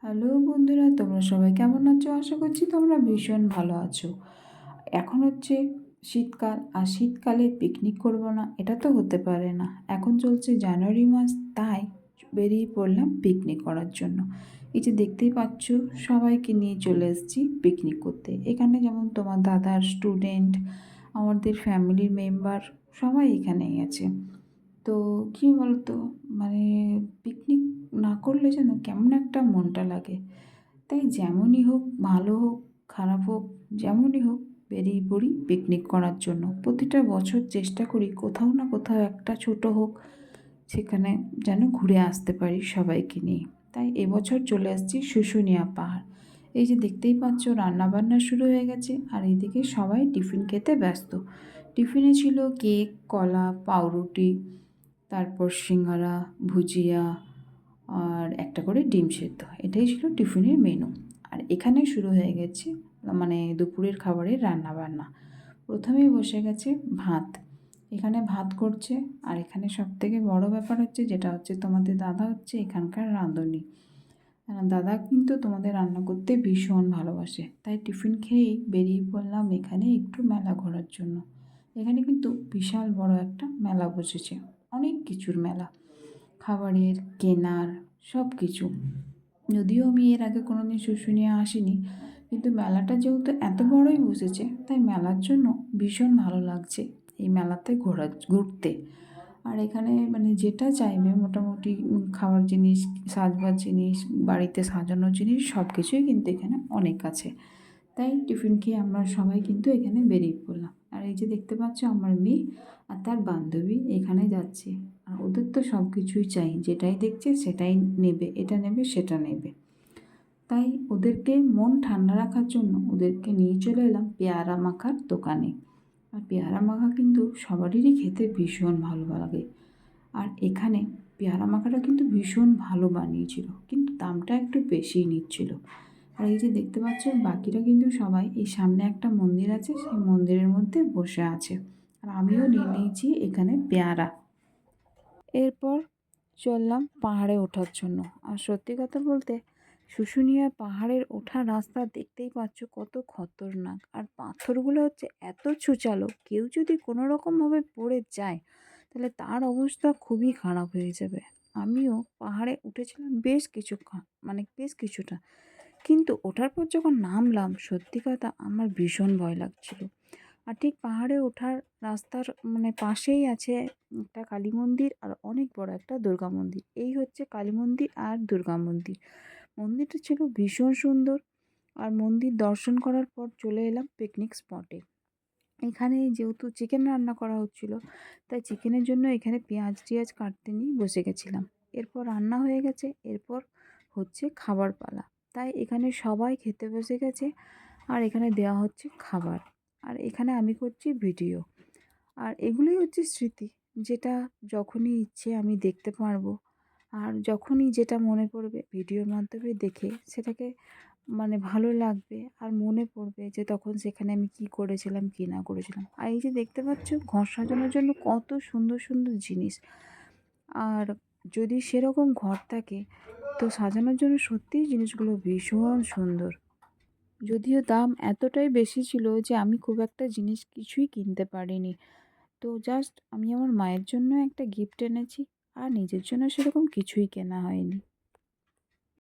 Hello বন্ধুরা, তোমরা সবাই কেমন আছো? আশা করছি তোমরা ভীষণ ভালো আছো। এখন হচ্ছে শীতকাল, আর শীতকালে পিকনিক করব না এটা তো হতে পারে না। এখন চলছে জানুয়ারি মাস, তাই বেরিয়ে পড়লাম পিকনিক করার জন্য। এই যে দেখতেই পাচ্ছ, সবাইকে নিয়ে চলে এসেছি পিকনিক করতে। এখানে যেমন তোমার দাদার স্টুডেন্ট, আমাদের ফ্যামিলির মেম্বার সবাই এখানেই আছে। তো কী বলতো, মানে পিকনিক না করলে যেন কেমন একটা মনটা লাগে। তাই যেমনই হোক, ভালো হোক খারাপ হোক, যেমনই হোক বেরিয়ে পড়ি পিকনিক করার জন্য। প্রতিটা বছর চেষ্টা করি কোথাও না কোথাও একটা ছোট হোক, সেখানে যেন ঘুরে আসতে পারি সবাইকে নিয়ে। তাই এবছর চলে আসছি শুশুনিয়া পাহাড়। এই যে দেখতেই পাচ্ছ, রান্নাবান্না শুরু হয়ে গেছে, আর এইদিকে সবাই টিফিন খেতে ব্যস্ত। টিফিনে ছিল কেক, কলা, পাউরুটি, তারপর সিঙ্গারা, ভুজিয়া, আর একটা করে ডিম সেদ্ধ। এটাই ছিল টিফিনের মেনু। আর এখানে শুরু হয়ে গেছে মানে দুপুরের খাবারের রান্নাবান্না। প্রথমেই বসে গেছে ভাত। এখানে ভাত করছে, আর এখানে সবথেকে বড় ব্যাপার হচ্ছে যেটা হচ্ছে তোমাদের দাদা হচ্ছে এখানকার রাঁধুনি। দাদা কিন্তু তোমাদের রান্না করতে ভীষণ ভালোবাসে। তাই টিফিন খেয়েই বেরিয়ে পড়লাম এখানে একটু মেলা ঘোরার জন্য। এখানে কিন্তু বিশাল বড় একটা মেলা বসেছে, অনেক কিছুর মেলা, খাবারের, কেনার, সব কিছু। যদিও আমি এর আগে কোনোদিন শুশুনিয়া আসিনি, কিন্তু মেলাটা যেহেতু এত বড়ই বসেছে, তাই মেলার জন্য ভীষণ ভালো লাগছে এই মেলাতে ঘুরতে। আর এখানে মানে যেটা চাইবে মোটামুটি খাওয়ার জিনিস, সাজবার জিনিস, বাড়িতে সাজানোর জিনিস সব কিছুই কিন্তু এখানে অনেক আছে। তাই টিফিন খেয়ে আমরা সবাই কিন্তু এখানে বেরিয়ে পড়লাম। আর এই যে দেখতে পাচ্ছ, আমার মেয়ে আর তার বান্ধবী এখানে যাচ্ছে। আর ওদের তো সব কিছুই চাই, যেটাই দেখছে সেটাই নেবে, এটা নেবে সেটা নেবে। তাই ওদেরকে মন ঠান্ডা রাখার জন্য ওদেরকে নিয়ে চলে এলাম পেয়ারা মাখার দোকানে। আর পেয়ারা মাখা কিন্তু সবারই খেতে ভীষণ ভালো লাগে। আর এখানে পেয়ারা মাখাটা কিন্তু ভীষণ ভালো বানিয়েছিল, কিন্তু দামটা একটু বেশিই নিচ্ছিল। আর এই যে দেখতে পাচ্ছ, বাকিরা কিন্তু সবাই এই সামনে একটা মন্দির আছে, সেই মন্দিরের মধ্যে বসে আছে। আর আমিও নিয়ে নিয়েছি এখানে পেয়ারা। এরপর চললাম পাহাড়ে ওঠার জন্য। আর সত্যি কথা বলতে, শুশুনিয়া পাহাড়ের ওঠার রাস্তা দেখতেই পাচ্ছ কত খতরনাক। আর পাথরগুলো হচ্ছে এত ছুচালো, কেউ যদি কোনো রকমভাবে পড়ে যায় তাহলে তার অবস্থা খুবই খারাপ হয়ে যাবে। আমিও পাহাড়ে উঠেছিলাম বেশ কিছুটা, কিন্তু ওঠার পর যখন নামলাম, সত্যি কথা আমার ভীষণ ভয় লাগছিল। আর ঠিক পাহাড়ে ওঠার রাস্তার পাশেই আছে একটা কালী মন্দির, আর অনেক বড় একটা দুর্গা মন্দির। এই হচ্ছে কালী মন্দির আর দুর্গা মন্দির। মন্দিরটা ছিল ভীষণ সুন্দর। আর মন্দির দর্শন করার পর চলে এলাম পিকনিক স্পটে। এখানে যেহেতু চিকেন রান্না করা হচ্ছিল, তাই চিকেনের জন্য এখানে পেঁয়াজ টিয়াজ কাটতে নিয়ে বসে গেছিলাম। এরপর রান্না হয়ে গেছে, এরপর হচ্ছে খাবার পালা। তাই এখানে সবাই খেতে বসে গেছে, আর এখানে দেওয়া হচ্ছে খাবার। আর এখানে আমি করছি ভিডিও। আর এগুলোই হচ্ছে স্মৃতি, যেটা যখনই ইচ্ছে আমি দেখতে পারবো। আর যখনই যেটা মনে পড়বে ভিডিওর মাধ্যমে দেখে সেটাকে ভালো লাগবে, আর মনে পড়বে যে তখন সেখানে আমি কী করেছিলাম কী না করেছিলাম। আর এই যে দেখতে পাচ্ছ, ঘর সাজানোর জন্য কত সুন্দর সুন্দর জিনিস। আর যদি সেরকম ঘর থাকে, তো সাজানোর জন্য সত্যিই জিনিসগুলো ভীষণ সুন্দর। যদিও দাম এতটাই বেশি ছিল যে আমি খুব একটা জিনিস কিছুই কিনতে পারিনি। তো জাস্ট আমি আমার মায়ের জন্য একটা গিফট এনেছি, আর নিজের জন্য সেরকম কিছুই কেনা হয়নি।